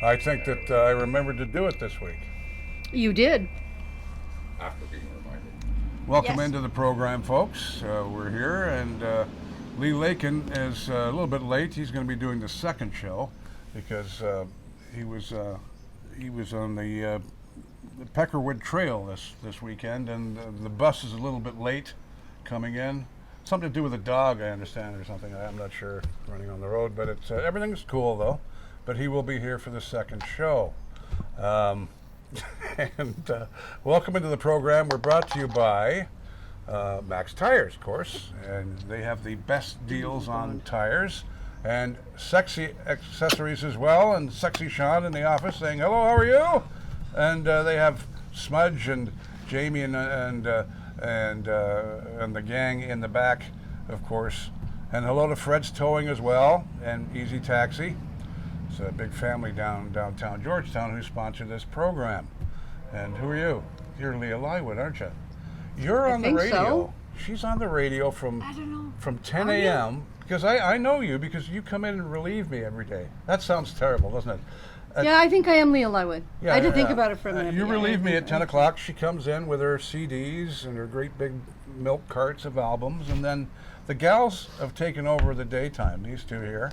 I think that I remembered to do it this week. You did. After being reminded. Welcome Yes. into the program, folks. We're here, and Lee Lakin is a little bit late. He's going to be doing the second show because he was on the Peckerwood Trail this weekend, and the bus is a little bit late coming in. Something to do with a dog, I understand, or something. I'm not sure, running on the road, but it's everything's cool though. But he will be here for the second show. And welcome into the program. We're brought to you by Max Tires, of course, and they have the best deals on tires and sexy accessories as well. And sexy Sean in the office saying, "Hello, how are you?" And they have Smudge and Jamie and the gang in the back, of course. And hello to Fred's Towing as well, and Easy Taxi. It's a big family downtown Georgetown who sponsored this program. And who are you? You're Leah Lywood, aren't you? You're on the think radio. so. She's on the radio from I don't know. from 10 Are you? a.m. because I know you because you come in and relieve me every day. That sounds terrible, doesn't it? Yeah, I think I am Leah Lywood. I had to think about it for a minute. You but yeah, relieve me I at 10 o'clock. She comes in with her CDs and her great big milk carts of albums. And then the gals have taken over the daytime, these two here.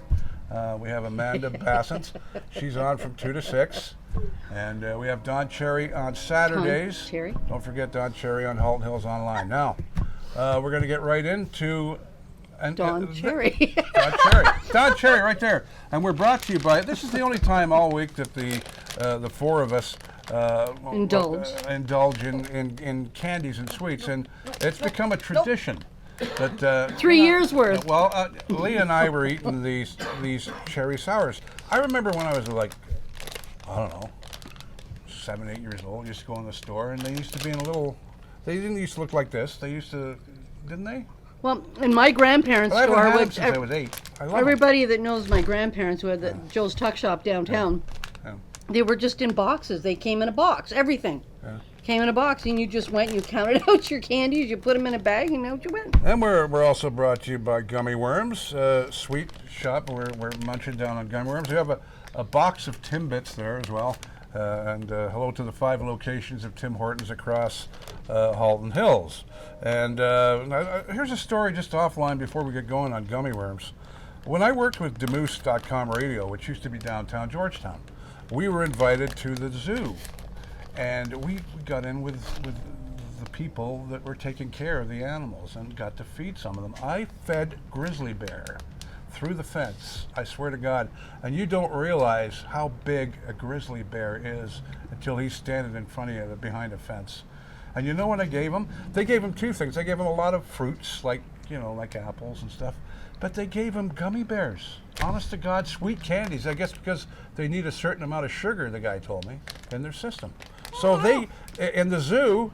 We have Amanda Bassett. She's on from 2 to 6. And we have Don Cherry on Saturdays. Cherry. Don't forget Don Cherry on Halton Hills Online. Now, we're going to get right into... Don Cherry. Don Cherry. Don Cherry, right there. And we're brought to you by. This is the only time all week that the four of us indulge in candies and sweets, and it's become a tradition. That 3 years worth. Well, Leah and I were eating these cherry sours. I remember when I was like, I don't know, 7, 8 years old. Used to go in the store, and they used to be in a little. They didn't used to look like this. They used to, didn't they? Well, in my grandparents' But I store, haven't had them which since I was 8. I love 'em. everybody that knows my grandparents who had the Joe's Tuck Shop downtown, Yeah. they were just in boxes. They came in a box. Everything Yeah. came in a box, and you just went and you counted out your candies. You put them in a bag, and out you went. And we're also brought to you by Gummy Worms, sweet shop. We're munching down on Gummy Worms. We have a box of Timbits there as well. And hello to the 5 locations of Tim Hortons across Halton Hills. And here's a story just offline before we get going on Gummy Worms. When I worked with Demoose.com Radio, which used to be downtown Georgetown, we were invited to the zoo. And we got in with the people that were taking care of the animals and got to feed some of them. I fed grizzly bear through the fence, I swear to God. And you don't realize how big a grizzly bear is until he's standing in front of you behind a fence. And you know what I gave him? They gave him 2 things. They gave him a lot of fruits, like apples and stuff. But they gave him gummy bears. Honest to God, sweet candies. I guess because they need a certain amount of sugar, the guy told me, in their system. So they, in the zoo,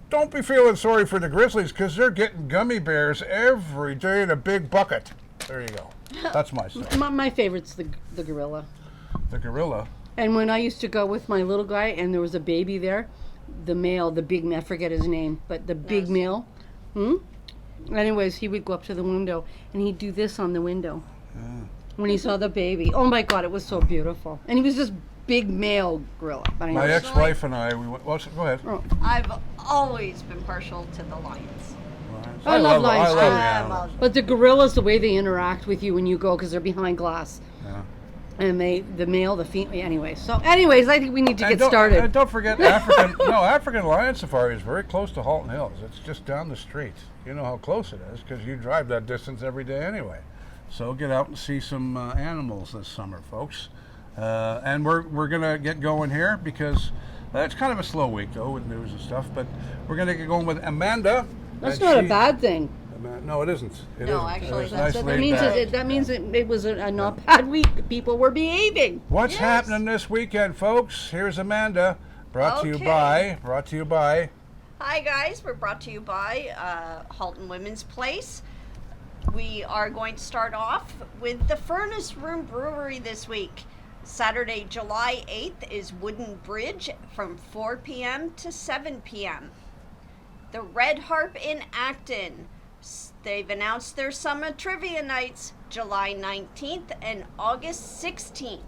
don't be feeling sorry for the grizzlies because they're getting gummy bears every day in a big bucket. There you go. That's my story. My favorite's the gorilla. The gorilla. And when I used to go with my little guy, and there was a baby there, the male, the big, I forget his name, but the big male. Anyways, he would go up to the window and he'd do this on the window when he saw the baby. Oh my God, it was so beautiful. And he was this big male gorilla. But My anyways. ex-wife and I, we went. Well, go ahead. Oh, I've always been partial to the lions. I love lions, I too. love the I animals. love- but the gorillas, the way they interact with you when you go, because they're behind glass. Yeah. And the male, the female, anyway. So anyways, I think we need to get started. And don't forget African Lion Safari is very close to Halton Hills. It's just down the street. You know how close it is because you drive that distance every day anyway. So get out and see some animals this summer, folks. And we're gonna get going here because it's kind of a slow week though with news and stuff. But we're gonna get going with Amanda. That's and not a she- bad thing. No, it isn't. It No, isn't. actually, It's that's- nice That laid means back. it was a not bad week. People were behaving. What's Yes. happening this weekend, folks? Here's Amanda. Brought to you Okay. by. Hi guys, we're brought to you by Halton Women's Place. We are going to start off with the Furnace Room Brewery this week. Saturday, July 8th is Wooden Bridge from 4 p.m. to 7 p.m. The Red Harp in Acton. They've announced their summer trivia nights July 19th and August 16th.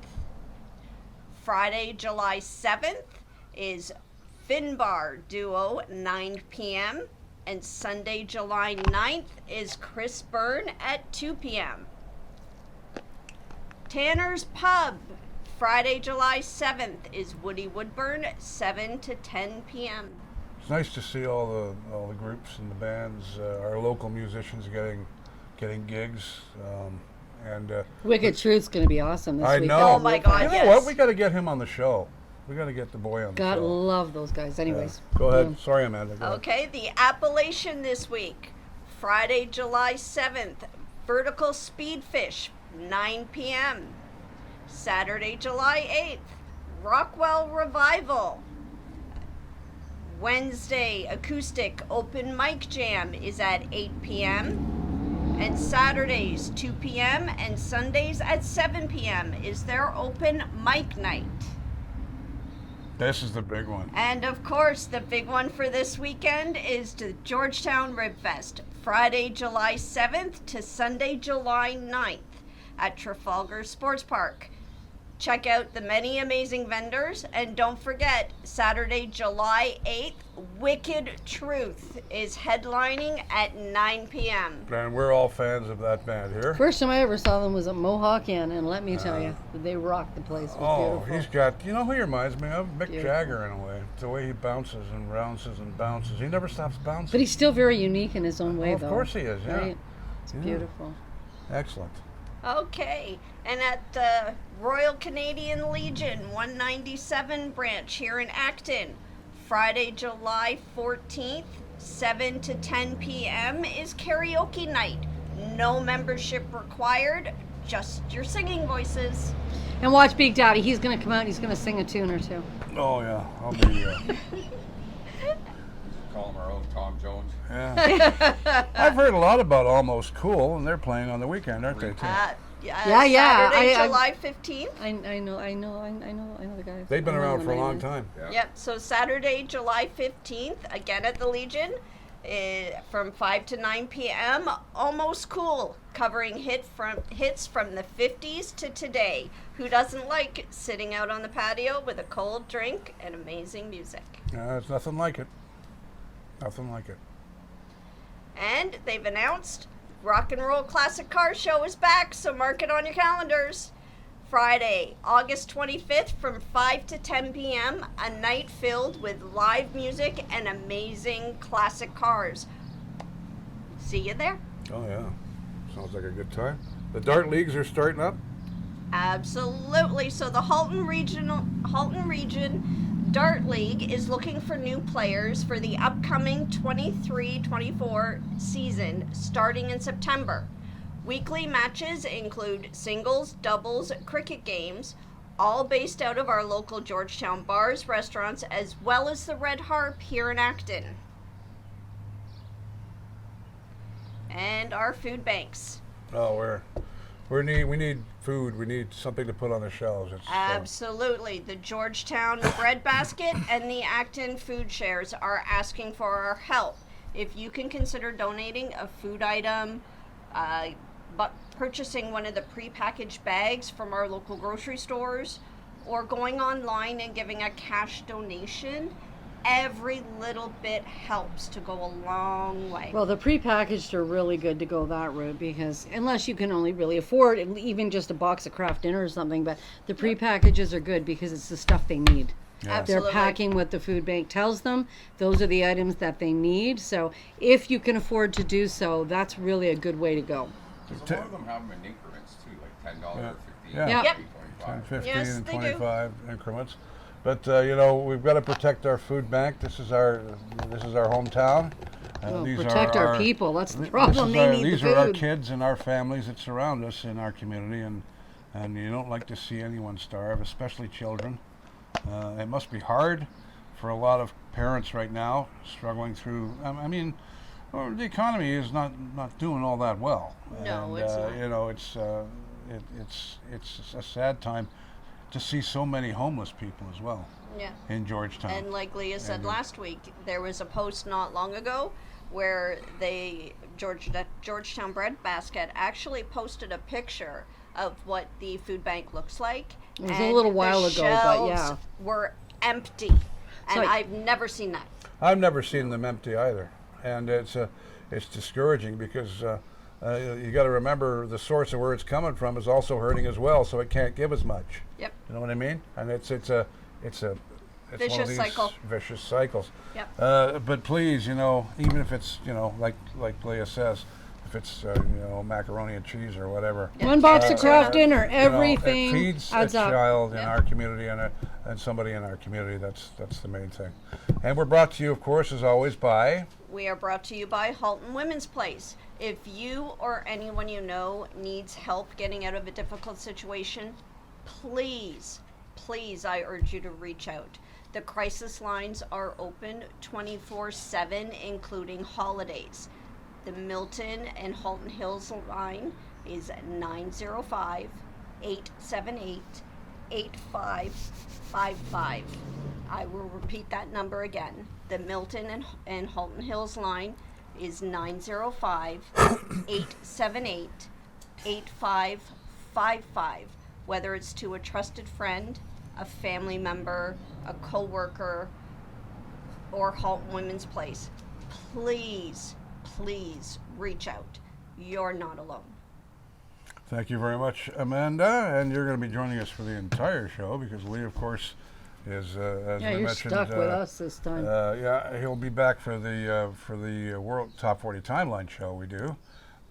Friday, July 7th is Finbar Duo, 9 p.m. And Sunday, July 9th is Chris Byrne at 2 p.m. Tanner's Pub, Friday, July 7th is Woody Woodburn, 7 to 10 p.m. It's nice to see all the groups and the bands, our local musicians getting gigs, and Wicked Truth's going to be awesome this I week. know. Oh my God, You know yes. what? We got to get him on the show. We got to get the boy on the God, show. love those guys. Anyways. Go ahead. Yeah. Sorry, Amanda. Go ahead. Okay, the Appalachian this week, Friday, July 7th, Vertical Speedfish, 9 p.m. Saturday, July 8th, Rockwell Revival. Wednesday, Acoustic Open Mic Jam is at 8 p.m. And Saturdays, 2 p.m. and Sundays at 7 p.m. is their open mic night. This is the big one. And of course, the big one for this weekend is the Georgetown Rib Fest, Friday, July 7th to Sunday, July 9th at Trafalgar Sports Park. Check out the many amazing vendors, and don't forget, Saturday, July 8th, Wicked Truth is headlining at 9 p.m. And we're all fans of that band here. First time I ever saw them was at Mohawk Inn, and let me tell you, they rocked the place. It was Oh, beautiful. he's got, you know who he reminds me of? Mick Beautiful. Jagger in a way. The way he bounces and bounces and bounces. He never stops bouncing. But he's still very unique in his own way, Of though. course he is, yeah. Right? It's Yeah. beautiful. Excellent. Okay, and at the Royal Canadian Legion 197 branch here in Acton, Friday, July 14th, 7 to 10 p.m. is karaoke night. No membership required, just your singing voices. And watch Big Daddy. He's going to come out and he's going to sing a tune or two. Oh, yeah. I'll be, Call him our own Tom Jones. yeah. I've heard a lot about Almost Cool, and they're playing on the weekend, aren't they, too? Yeah. Saturday, I- July 15th. I know the guys. They've been I know around the for a long names. time. Yeah. Yep, so Saturday, July 15th, again at the Legion, from 5 to 9 p.m. Almost Cool, covering hits from the 50s to today. Who doesn't like sitting out on the patio with a cold drink and amazing music? There's nothing like it. Nothing like it. And they've announced Rock and Roll Classic Car Show is back, so mark it on your calendars. Friday, August 25th from 5 to 10 p.m., a night filled with live music and amazing classic cars. See you there. Oh, yeah. Sounds like a good time. The dart leagues are starting up. Absolutely. So the Halton Region Dart League is looking for new players for the upcoming 23-24 season starting in September. Weekly matches include singles, doubles, cricket games, all based out of our local Georgetown bars, restaurants, as well as the Red Harp here in Acton. And our food banks. Oh, we need food. We need something to put on the shelves. It's, Absolutely. The Georgetown Bread Basket and the Acton Food Shares are asking for our help. If you can consider donating a food item, but purchasing one of the prepackaged bags from our local grocery stores, or going online and giving a cash donation, every little bit helps to go a long way. Well, the prepackaged are really good to go that route because unless you can only really afford even just a box of Kraft Dinner or something, but the prepackages are good because it's the stuff they need. Yeah. Absolutely. They're packing what the food bank tells them. Those are the items that they need. So if you can afford to do so, that's really a good way to go. Because a lot of them have them in increments too, like $10, Yeah. 15, Yeah. Yep. 20, 10, 25. 15, Yes, and they do. 25 increments. But we've got to protect our food bank. This is our hometown. Well, These protect are our people. That's the this problem. is They our- need these the are our food. kids and our families that surround us in our community, and you don't like to see anyone starve, especially children. It must be hard for a lot of parents right now struggling through. I mean, the economy is not doing all that well. No, and, it's not. You know, it's a sad time to see so many homeless people as well Yeah. in Georgetown. And like Leah said And, last week, there was a post not long ago where Georgetown Bread Basket actually posted a picture of what the food bank looks like. It was a little while the ago, but yeah. shelves were empty, and So I've never seen that. I've never seen them empty either, and it's discouraging because you got to remember the source of where it's coming from is also hurting as well, so it can't give as much. Yep. You know what I mean? And it's one of Vicious these cycle. vicious cycles. Yep. But please, even if it's like Leah says, if it's macaroni and cheese or whatever. One box of Kraft dinner, it everything feeds a adds up. child in Yep. our community and somebody in our community. That's the main thing. And we're brought to you, of course, as always, by. We are brought to you by Halton Women's Place. If you or anyone you know needs help getting out of a difficult situation, please, I urge you to reach out. The crisis lines are open 24/7, including holidays. The Milton and Halton Hills line is 905-878-8555. I will repeat that number again. The Milton and Halton Hills line is 905-878-8555. Whether it's to a trusted friend, a family member, a coworker, or Halton Women's Place, please reach out. You're not alone. Thank you very much, Amanda, and you're going to be joining us for the entire show because Lee, of course, is as Yeah, we you're mentioned. stuck with us this time. Yeah, he'll be back for the World Top 40 Timeline show we do,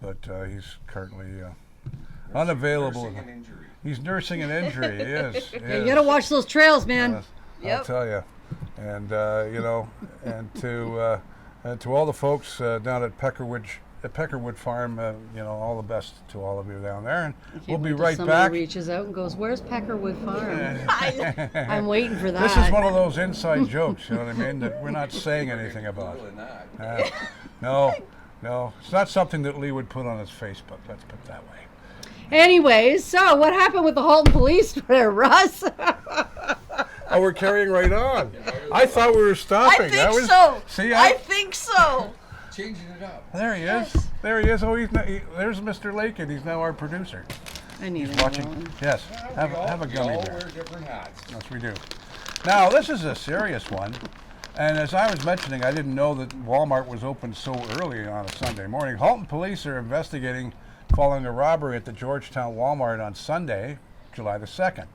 but he's currently unavailable. Nursing an injury. He's nursing an injury. He is. He Yeah, you is. gotta watch those trails, man. I'll tell you, and and to all the folks down at Peckerwood Farm, all the best to all of you down there, and we'll be right Somebody back. reaches out and goes, "Where's Peckerwood Farm?" I I'm waiting for that. This is one of those inside jokes, you know what I mean, that we're not saying anything about. Cooler than that. No, it's not something that Lee would put on his Facebook. Let's put it that way. Anyways, so what happened with the Halton police there, Russ? Oh, we're carrying right on. I thought we were stopping. I think so. See, I think so. Changing it up. there he is. There he is. Oh, there's Mr. Lakin. He's now our producer. I need He's another watching. one. Yes, have a We gummy all there. wear different hats. Yes, we do. Now, this is a serious one. And as I was mentioning, I didn't know that Walmart was open so early on a Sunday morning. Halton police are investigating following a robbery at the Georgetown Walmart on Sunday, July the 2nd.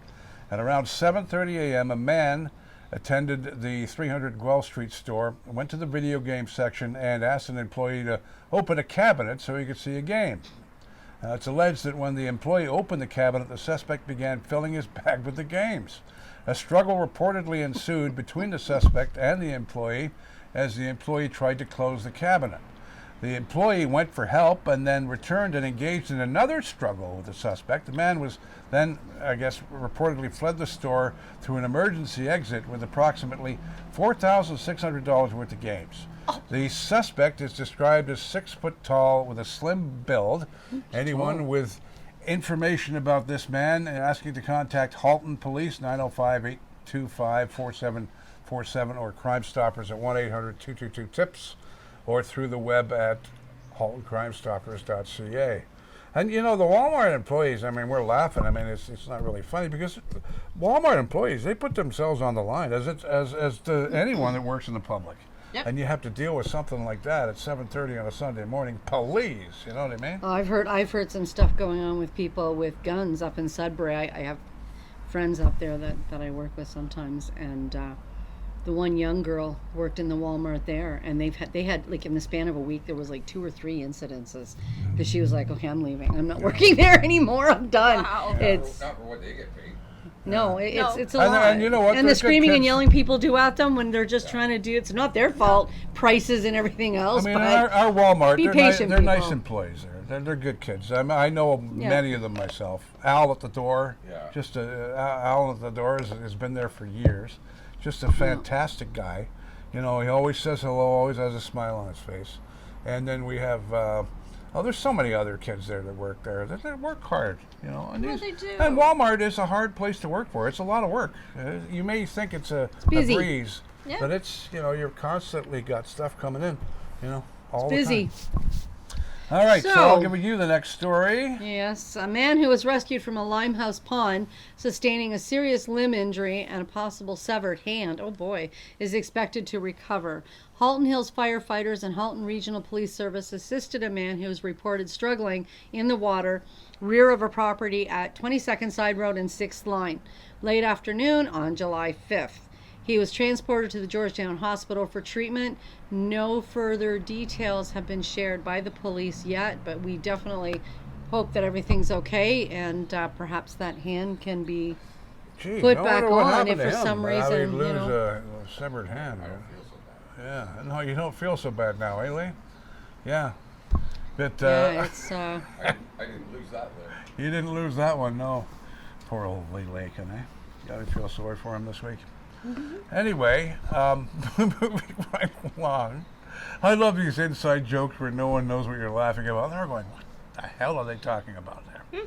At around 7:30 a.m., a man attended the 300 Guelph Street store, went to the video game section, and asked an employee to open a cabinet so he could see a game. It's alleged that when the employee opened the cabinet, the suspect began filling his bag with the games. A struggle reportedly ensued between the suspect and the employee as the employee tried to close the cabinet. The employee went for help and then returned and engaged in another struggle with the suspect. The man was then, reportedly fled the store through an emergency exit with approximately $4,600 worth of games. The suspect is described as 6 foot tall with a slim build. Anyone with information about this man asking to contact Halton Police, 905-825-4747, or Crime Stoppers at 1-800-222-TIPS, or through the web at haltoncrimestoppers.ca. And the Walmart employees, we're laughing. It's not really funny because Walmart employees, they put themselves on the line as to anyone that works in the public. Yep. And you have to deal with something like that at 7:30 on a Sunday morning. Please, you know what I mean? I've heard some stuff going on with people with guns up in Sudbury. I have friends up there that I work with sometimes, and the one young girl worked in the Walmart there, and they had like in the span of a week there was like 2 or 3 incidences that she was like, okay, I'm leaving. I'm not working there anymore. I'm done. Wow. It's Not for what they get paid. it's a And- lot. and you know what? And They're the good screaming and kids. yelling people do at them when they're just trying to do it's not their fault. Prices and everything else. but our Walmart, be they're, patient, they're nice people. employees there. They're good kids. I know many of them myself. Al at the door, Yeah. just Al at the door has been there for years. Just a fantastic guy. He always says hello, always has a smile on his face. And then we have, there's so many other kids there that work there. They work hard, And, they do. and Walmart is a hard place to work for. It's a lot of work. You may think it's a busy. breeze, Yeah. but it's, you're constantly got stuff coming in, all busy. the time. All right, so I'll So- give you the next story. Yes, a man who was rescued from a Limehouse pond, sustaining a serious limb injury and a possible severed hand, oh boy, is expected to recover. Halton Hills firefighters and Halton Regional Police Service assisted a man who was reported struggling in the water, rear of a property at 22nd Side Road and 6th Line, late afternoon on July 5th. He was transported to the Georgetown Hospital for treatment. No further details have been shared by the police yet, but we definitely hope that everything's okay and perhaps that hand can be Gee, put I back wonder what on happened if to for him. some How reason, he'd you lose know. a severed hand. I don't feel so bad. Yeah, no, you don't feel so bad now, eh, Lee? Yeah. But Yeah, it's I didn't lose that there. you didn't lose that one, no. Poor old Lee Lakin, eh? Gotta feel sorry for him this week. Anyway, moving right along. I love these inside jokes where no one knows what you're laughing about. They're going, what the hell are they talking about there?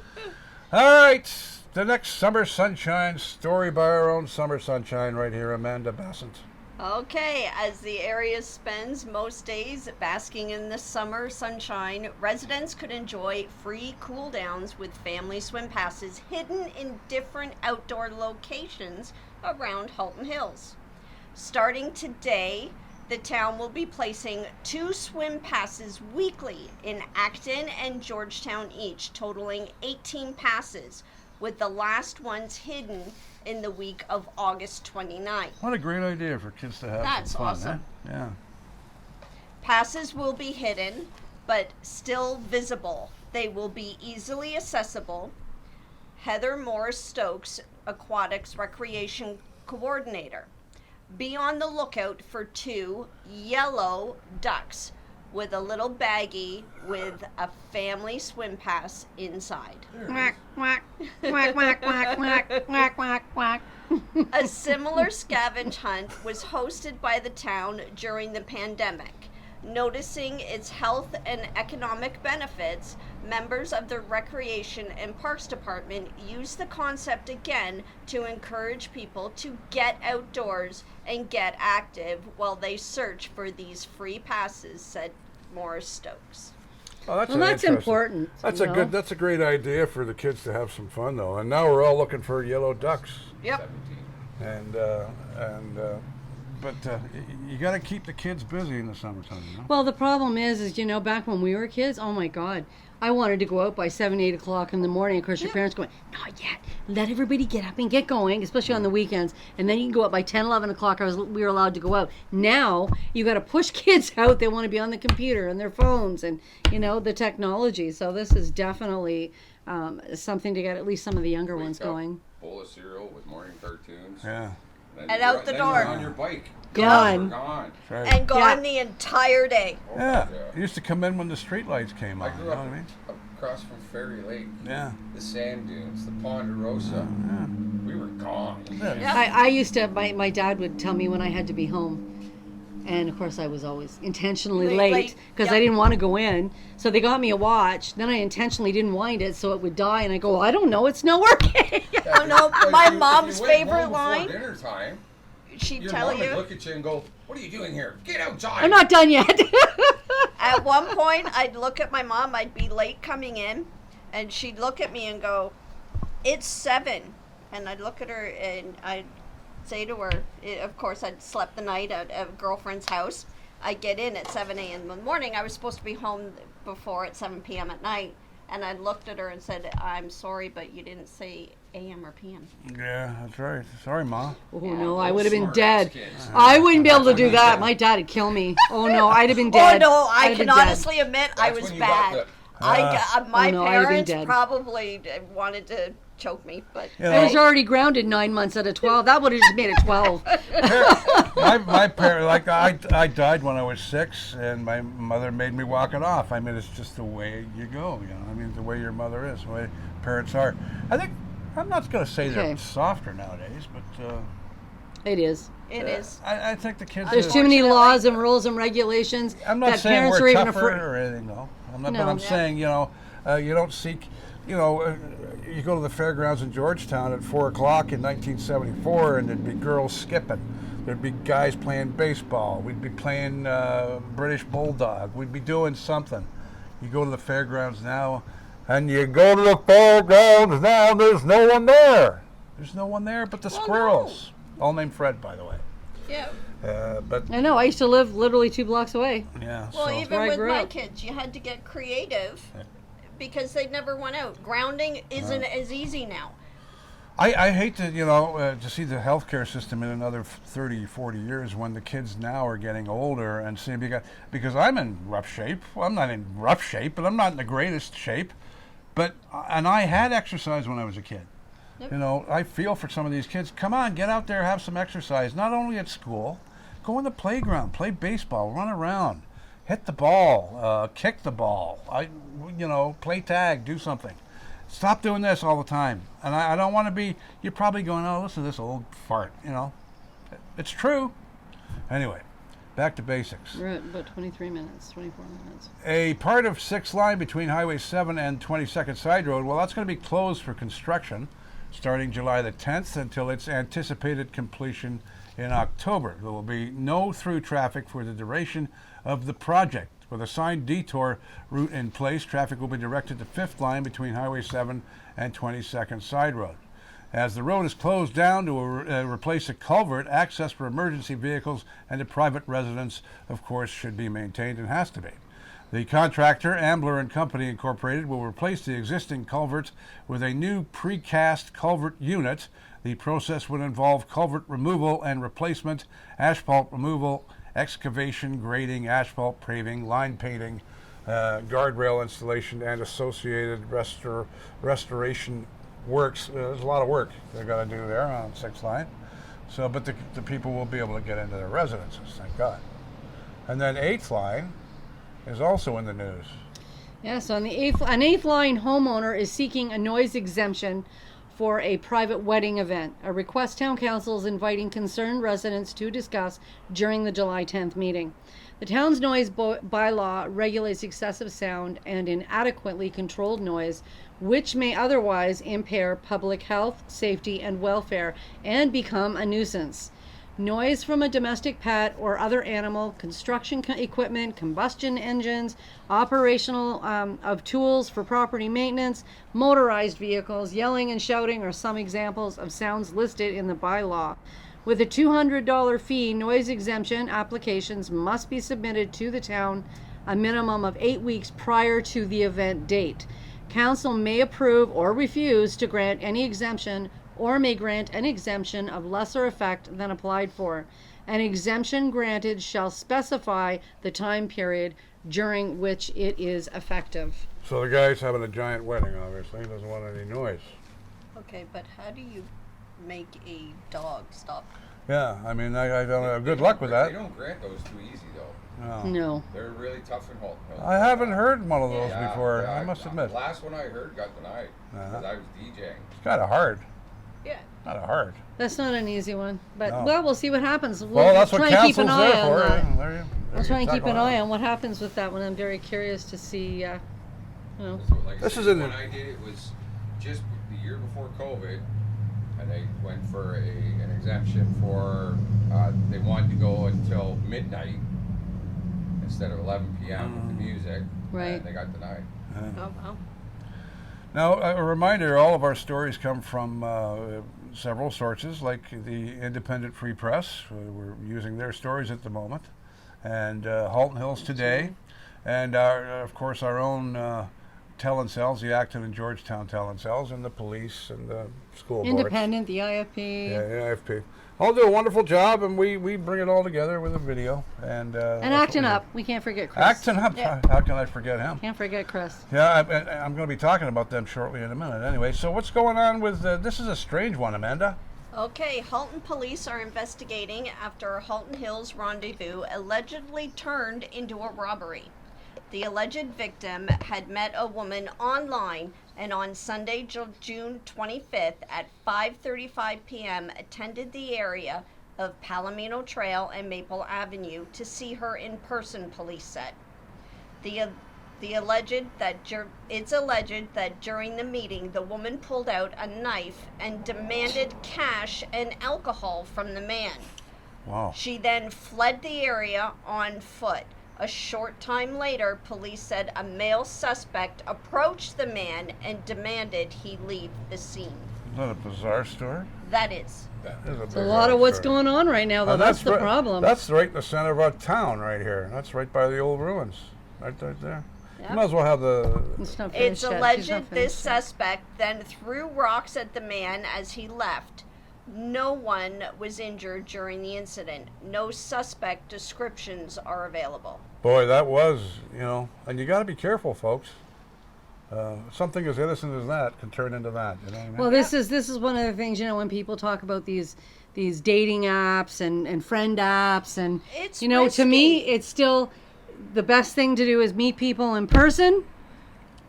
All right, the next Summer Sunshine story by our own Summer Sunshine right here, Amanda Bassett. Okay, as the area spends most days basking in the summer sunshine, residents could enjoy free cool downs with family swim passes hidden in different outdoor locations around Halton Hills. Starting today, the town will be placing 2 swim passes weekly in Acton and Georgetown each, totaling 18 passes, with the last ones hidden in the week of August 29th. What a great idea for kids to have That's some fun, awesome. eh? Yeah. Passes will be hidden, but still visible. They will be easily accessible. Heather Morris Stokes, Aquatics Recreation Coordinator. Be on the lookout for 2 yellow ducks with a little baggie with a family swim pass inside. Quack, quack, quack, quack, quack, quack, quack, quack, quack. A similar scavenge hunt was hosted by the town during the pandemic. Noticing its health and economic benefits, members of the Recreation and Parks Department used the concept again to encourage people to get outdoors and get active while they search for these free passes, said Morris Stokes. Oh, that's Well, an that's interesting- important. That's you a know? good. That's a great idea for the kids to have some fun, though. And now we're all looking for yellow ducks. Yep. 17. But you got to keep the kids busy in the summertime, you know. Well, the problem is, you know, back when we were kids, oh my God, I wanted to go out by 7, 8 o'clock in the morning. Of course, your parents going, not yet. Let everybody get up and get going, especially on the weekends. And then you can go out by 10, 11 o'clock. We were allowed to go out. Now, you got to push kids out. They want to be on the computer and their phones and, you know, the technology. So this is definitely something to get at least some of the younger ones Wake up, going. Bowl of cereal with morning cartoons. Yeah. Then And you're- out the then door. You're on your bike. Gone. You're gone. Right. And gone Yeah. the entire day. Oh, Yeah. It used to come in when the street lights came I on. You grew know up what I mean? across from Ferry Lake. Yeah. The sand dunes, the Ponderosa. Yeah. We were gone. Yeah. Yeah. I used to, my dad would tell me when I had to be home. And of course, I was always intentionally late because I Yep. didn't want to go in. So they got me a watch. Then I intentionally didn't wind it so it would die. And I go, well, I don't know, it's not working. Oh no, But my if you mom's went favorite home before line, Dinner time. she'd Your tell mom would you. look at you and go, "What are you doing here? Get outside!" I'm not done yet. At one point, I'd look at my mom, I'd be late coming in, and she'd look at me and go, "It's 7." And I'd look at her and I'd say to her, of course, I'd slept the night at a girlfriend's house. I'd get in at 7 a.m. in the morning. I was supposed to be home before at 7 p.m. at night. And I looked at her and said, "I'm sorry, but you didn't say a.m. or p.m. Yeah, that's right. Sorry, Ma. Oh, Yeah. no, I would have been Smart dead. ass kids. I wouldn't be able to That's do when you that. said- My dad would kill me. Oh, no, I'd have been Oh dead. no, I'd I have can been dead. honestly admit I That's was when you got bad. the- My Oh, no, I'd have been parents dead. probably wanted to choke me, but You I was know, already grounded 9 months out of 12. That would have just made it 12. my parents, like I died when I was 6, and my mother made me walk it off. I mean, it's just the way you go, you know. I mean, the way your mother is, the way parents are. I think I'm not going to say Okay. they're softer nowadays, but It is. it is. I think the kids. There's are- too many Unfortunately. laws and rules and regulations I'm not that saying parents we're are even tougher afraid. or anything, no. I'm not, No. but I'm Yeah. saying, you know, you don't seek, you know, you go to the fairgrounds in Georgetown at 4 o'clock in 1974, and there'd be girls skipping. There'd be guys playing baseball. We'd be playing British Bulldog. We'd be doing something. You go to the fairgrounds now, and you go to the fairgrounds now, there's no one there. There's no one there but the squirrels. All named Fred, by the way. Yeah. But I know. I used to live literally 2 blocks away. yeah, Well, so even I with grew my up. kids, you had to get creative because they never went out. Grounding isn't as easy now. I hate to see the healthcare system in another 30, 40 years when the kids now are getting older and see because I'm in rough shape. Well, I'm not in rough shape, but I'm not in the greatest shape. And I had exercise when I was a kid. Yep. I feel for some of these kids. Come on, get out there, have some exercise. Not only at school, go on the playground, play baseball, run around, hit the ball, kick the ball. Play tag, do something. Stop doing this all the time. And I don't want to be. You're probably going, oh, listen to this old fart. It's true. Anyway, back to basics. We're at about 23 minutes, 24 minutes. A part of 6th line between Highway 7 and 22nd Side Road, well, that's going to be closed for construction starting July the 10th until its anticipated completion in October. There will be no through traffic for the duration of the project. With a signed detour route in place, traffic will be directed to 5th line between Highway 7 and 22nd Side Road. As the road is closed down to replace a culvert, access for emergency vehicles and to private residents, of course, should be maintained and has to be. The contractor, Ambler and Company Incorporated, will replace the existing culverts with a new precast culvert unit. The process would involve culvert removal and replacement, asphalt removal, excavation, grading, asphalt paving, line painting, guardrail installation, and associated restoration works. There's a lot of work they've got to do there on 6th line. But the people will be able to get into their residences, thank God. And then 8th line is also in the news. Yeah, so an 8th line homeowner is seeking a noise exemption for a private wedding event, a request town council is inviting concerned residents to discuss during the July 10th meeting. The town's noise bylaw regulates excessive sound and inadequately controlled noise, which may otherwise impair public health, safety, and welfare and become a nuisance. Noise from a domestic pet or other animal, construction equipment, combustion engines, operational of tools for property maintenance, motorized vehicles, yelling and shouting are some examples of sounds listed in the bylaw. With a $200 fee, noise exemption applications must be submitted to the town a minimum of 8 weeks prior to the event date. Council may approve or refuse to grant any exemption or may grant an exemption of lesser effect than applied for. An exemption granted shall specify the time period during which it is effective. So the guy's having a giant wedding, obviously. He doesn't want any noise. Okay, but how do you make a dog stop? Yeah, I mean, I don't have good luck with that. They don't grant those too easy, though. No. No. They're really tough in Hhol. I haven't heard one of those Yeah, before, yeah, I must admit. The last one I heard got denied because I was DJing. It's kind of hard. Yeah. Kind of hard. That's not an easy one, but No. well, we'll see what happens. Well, that's what try and keep council's an eye there on for. that. Yeah, there I'll try and keep an eye on. on what happens with that one. I'm very curious to see, So, like This I is said, in when the- I did it was just the year before COVID, and they went for an exemption for they wanted to go until midnight instead of 11 p.m. with the music. Right. And they got denied. Oh, well. Now, a reminder, all of our stories come from several sources, like the Independent Free Press. We're using their stories at the moment. And Halton Hills Today. And, of course, our own Tell Cells, the Acton and Georgetown Tell Cells, and the police and the school boards. Independent, the IFP. Yeah, IFP. All do a wonderful job, and we bring it all together with a video. And that's what Acton we do. Up. We can't forget Chris. Acton Up. Yeah. How can I forget him? Can't forget Chris. Yeah, I'm going to be talking about them shortly in a minute. Anyway, so what's going on with this is a strange one, Amanda. Okay, Halton police are investigating after a Halton Hills rendezvous allegedly turned into a robbery. The alleged victim had met a woman online and on Sunday, June 25th at 5:35 p.m. attended the area of Palomino Trail and Maple Avenue to see her in person, police said. It's alleged that during the meeting, the woman pulled out a knife and demanded cash and alcohol from the man. Wow. She then fled the area on foot. A short time later, police said a male suspect approached the man and demanded he leave the scene. Isn't that a bizarre story? That is. That It is It's a lot of what's going on right now, though. And That's the right, problem. That's right in the center of our town right here. That's right by the old ruins. Right there. Yep. You might as well have the... It's not It's finished yet. She's alleged not this finished yet. suspect then threw rocks at the man as he left. No one was injured during the incident. No suspect descriptions are available. Boy, that was, and you got to be careful, folks. Something as innocent as that can turn into that. You know what I mean? Well, this is one of the things, when people talk about these dating apps and friend apps, and It's to me, risky. it's still the best thing to do is meet people in person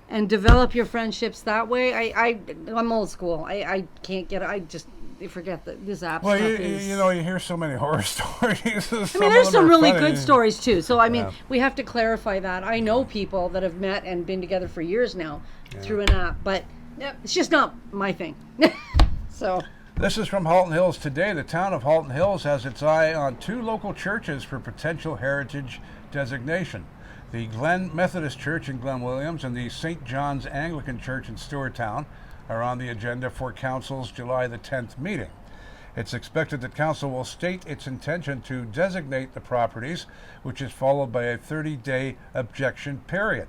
and develop your friendships that way. I'm old school. I can't get. I just forget that this app Well, stuff is. you hear so many horror stories. I mean, there's some really good stories too. So I mean, Yeah. we have to clarify that. I know people that have met and been together for years now through an app, but Yep. it's just not my thing. So. This is from Halton Hills today. The town of Halton Hills has its eye on 2 local churches for potential heritage designation. The Glen Methodist Church in Glen Williams and the St. John's Anglican Church in Stewarttown are on the agenda for Council's July the 10th meeting. It's expected that Council will state its intention to designate the properties, which is followed by a 30-day objection period.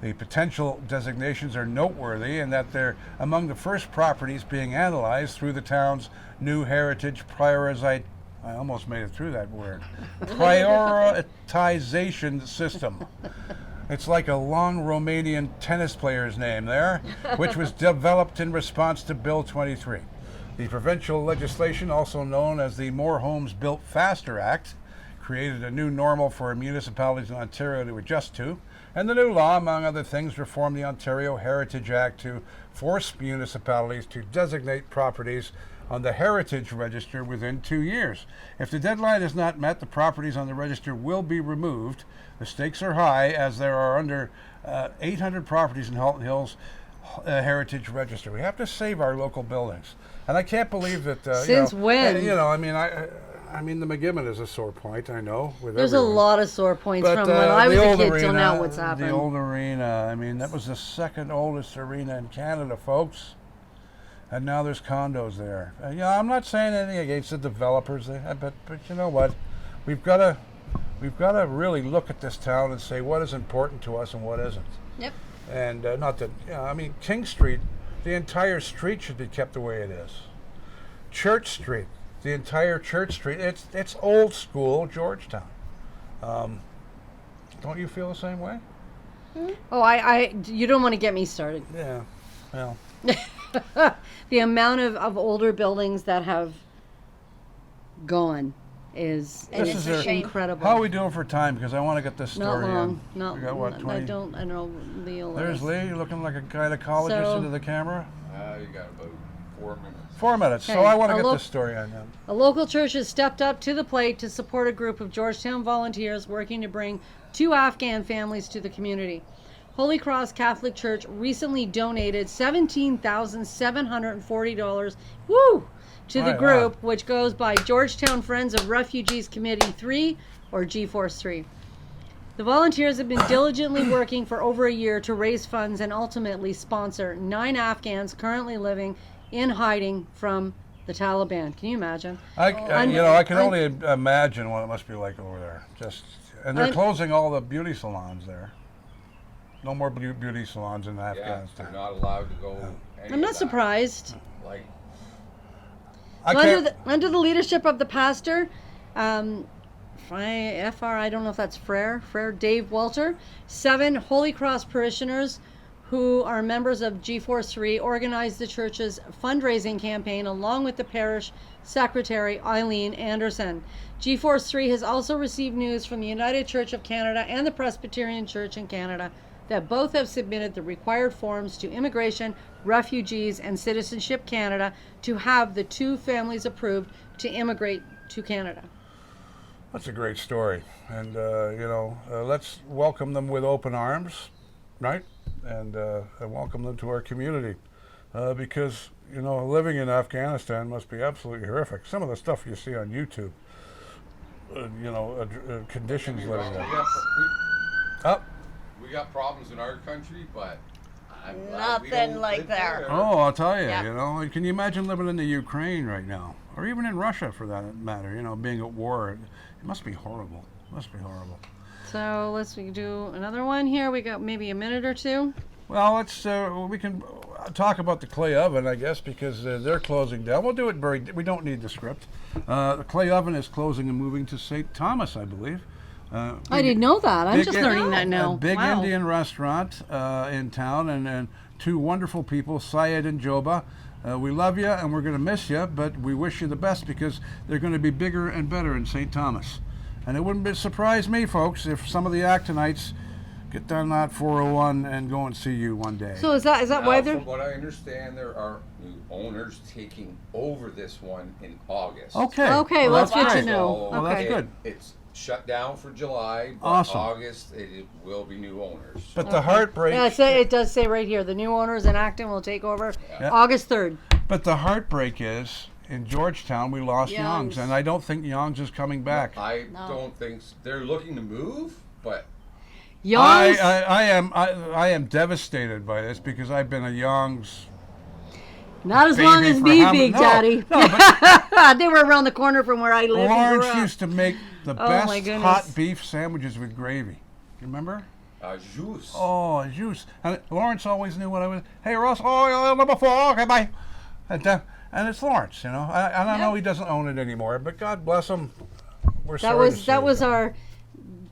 The potential designations are noteworthy in that they're among the first properties being analyzed through the town's new heritage I almost made it through that word. Prioritization system. It's like a long Romanian tennis player's name there, which was developed in response to Bill 23. The provincial legislation, also known as the More Homes Built Faster Act, created a new normal for municipalities in Ontario to adjust to, and the new law, among other things, reformed the Ontario Heritage Act to force municipalities to designate properties on the Heritage Register within 2 years. If the deadline is not met, the properties on the register will be removed. The stakes are high, as there are under 800 properties in Halton Hills Heritage Register. We have to save our local buildings, and I can't believe that. Since when? I mean, the McGibbon is a sore point. I know. There's a lot of sore points But, from when I was the a old kid arena, till now. What's happened? The old arena. I mean, that was the second oldest arena in Canada, folks. And now there's condos there. I'm not saying anything against the developers, but you know what? We've got to really look at this town and say what is important to us and what isn't. Yep. And not that, King Street, the entire street should be kept the way it is. Church Street, the entire Church Street, it's old school Georgetown. Don't you feel the same way? Oh, you don't want to get me started. Yeah, well. The amount of older buildings that have gone is This is incredible. How are we doing for time? Because I want to get this Not story long. in. Not. We got what, 20? I don't know, Leo. There's Lee, you're looking like a gynecologist So- into the camera. You got about 4 minutes. 4 minutes, so Okay, I want to a get lo- this story on. A local church has stepped up to the plate to support a group of Georgetown volunteers working to bring 2 Afghan families to the community. Holy Cross Catholic Church recently donated $17,740 to the Right, group, which goes by Georgetown Friends of Refugees Committee 3, or G-Force 3. The volunteers have been diligently working for over a year to raise funds and ultimately sponsor 9 Afghans currently living in hiding from the Taliban. Can you imagine? I can only imagine what it must be like over there. And they're closing all the beauty salons there. No more beauty salons in Yeah, Afghanistan. they're not allowed to go. I'm not surprised. Like, So under the leadership of the pastor, I don't know if that's Frere Dave Walter, 7 Holy Cross parishioners who are members of G-Force 3 organized the church's fundraising campaign along with the parish secretary Eileen Anderson. G-Force 3 has also received news from the United Church of Canada and the Presbyterian Church in Canada that both have submitted the required forms to Immigration, Refugees, and Citizenship Canada to have the 2 families approved to immigrate to Canada. That's a great story. And, let's welcome them with open arms, right? And welcome them to our community. Because, living in Afghanistan must be absolutely horrific. Some of the stuff you see on YouTube. conditions We living there. got, Oh, we got problems in our country, but I'm glad we Nothing don't like live there. oh, I'll tell you. Yeah. Can you imagine living in the Ukraine right now, or even in Russia for that matter? Being at war. It must be horrible. It must be horrible. So let's do another one here. We got maybe a minute or two. Well, we can talk about the clay oven, I guess, because they're closing down. We'll do it we don't need the script. The clay oven is closing and moving to St. Thomas, I believe. I didn't know that. I'm just learning that now. A big Wow. Indian restaurant in town, and two wonderful people, Syed and Joba. We love you, and we're going to miss you, but we wish you the best because they're going to be bigger and better in St. Thomas. And it wouldn't surprise me, folks, if some of the Actonites get down that 401 and go and see you one day. So is that Now, why they're? from what I understand, there are new owners taking over this one in August. Okay. Okay, well, that's good to great. know. So Well, that's Okay. good. It's shut down for July, but Awesome. August it will be new owners. But the heartbreak. Yeah, it does say right here the new owners in Acton will take over Yeah. August 3rd. But the heartbreak is in Georgetown we lost Youngs, Youngs. and I don't think Youngs is coming back. I No. don't think they're looking to move, but Youngs. I am devastated by this because I've been a Youngs Not as baby long as for me, how many- Big no, Daddy. no, but They were around the corner from where I live. and grew Lawrence up. used to make the Oh, my best goodness. hot beef sandwiches with gravy. You remember? juice. Oh, juice. And Lawrence always knew what I was. Hey, Russ. Oh, number 4. Okay, bye. And it's Lawrence, I know he doesn't own it anymore, but God bless him. We're sorry to see That it. was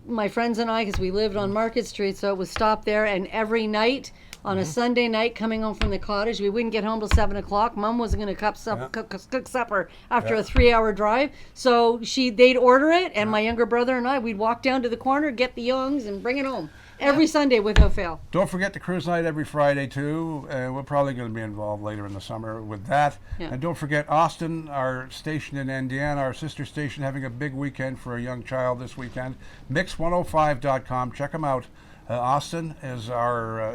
my friends and I, because we lived on Market Street, so it was stopped there. And every night on Mm-hmm. a Sunday night, coming home from the cottage, we wouldn't get home till 7 o'clock. Mom wasn't going to cook supper after Yeah. a 3-hour drive, so they'd order it, and my younger brother and I, we'd walk down to the corner, get the Youngs, and bring it home every Sunday without fail. Don't forget the cruise night every Friday too. We're probably going to be involved later in the summer with that. Yeah. And don't forget Austin, our station in Indiana, our sister station, having a big weekend for a young child this weekend. Mix105.com. Check them out. Austin is our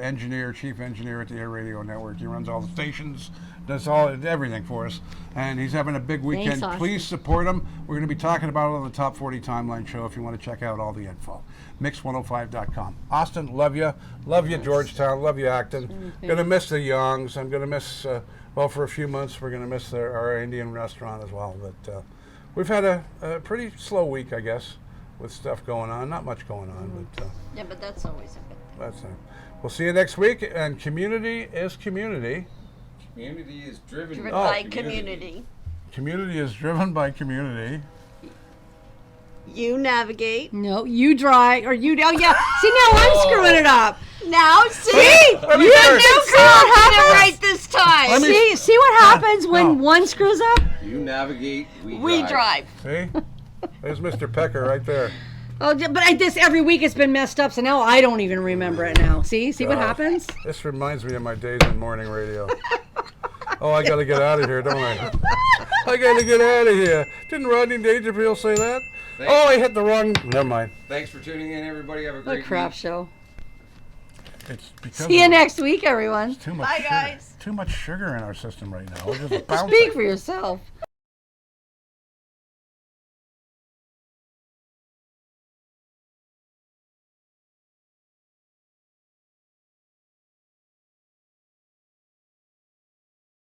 chief engineer at the Air Radio Network. He runs all the stations, does everything for us, and he's having a big weekend. Austin. Please support him. We're going to be talking about it on the Top 40 Timeline Show if you want to check out all the info. Mix105.com. Austin, love you. Love you, Georgetown. Love you, Acton. Going to miss the Youngs. I'm going to miss, for a few months, we're going to miss our Indian restaurant as well. But we've had a pretty slow week, I guess, with stuff going on. Not much going on, but Yeah, but that's always a good thing. that's it. We'll see you next week. And community is community. Community is driven, Driven by by community. Community is driven by community. You navigate. No, you drive, or you, oh yeah, see now I'm screwing it up. Now, see? Let me You start. knew Carl had it right this time. Let me- See what happens when No. one screws up? You navigate, We drive. See? There's Mr. Pecker right there. Oh, but this every week it's been messed up, so now I don't even remember it now. See what happens? This reminds me of my days in morning radio. Oh, I gotta get out of here, don't I? I gotta get out of here. Didn't Rodney Dangerfield say that? Thanks. Oh, I hit the wrong. Never mind. Thanks for tuning in, everybody. Have a What a great crap week. show. It's because See you of next week, everyone. too much Bye, sugar. guys. Too much sugar in our system right now. We're just bouncing. Speak for yourself.